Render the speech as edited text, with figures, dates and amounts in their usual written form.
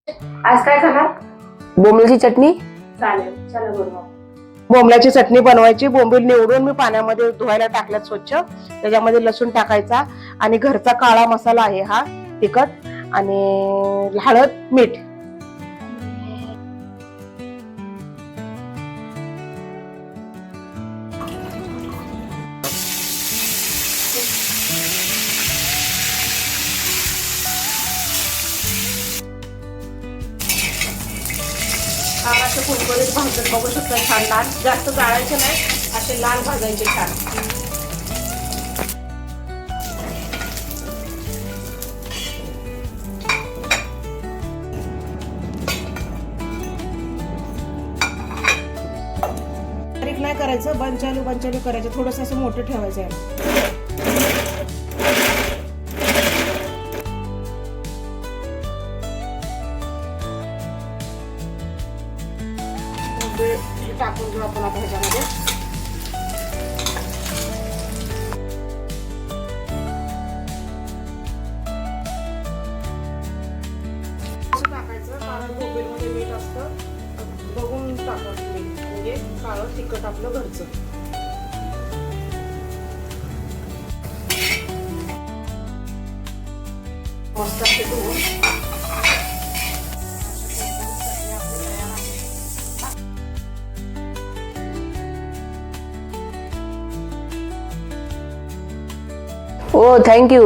आज काय खाणार? बोंबीलची चटणी. चालेल, चला बनवा. बोंबल्याची चटणी बनवायची. बोंबील निवडून मी पाण्यामध्ये धुवायला टाकल्यात स्वच्छ. त्याच्यामध्ये लसूण टाकायचा आणि घरचा काळा मसाला आहे हा, तिखट आणि हळद, मीठ. कामाचं कुरकुरीत भाजून बघू शकता, छान लाल. जास्त जाळायचे नाही, असे लाल भाजायचे छान. बारीक नाही करायचं, बंचालू बंचालू करायचं, थोडंसं असं मोठं ठेवायचं आहे. टाकून घेऊ आपण आता ह्याच्यामध्ये. असं टाकायचं, कारण बोंबीलमध्ये मीठ असतं, बघून टाकायचं मीठ, म्हणजे काळं तिखट आपलं घरचं. मस्त असते धुवून. Oh, thank you.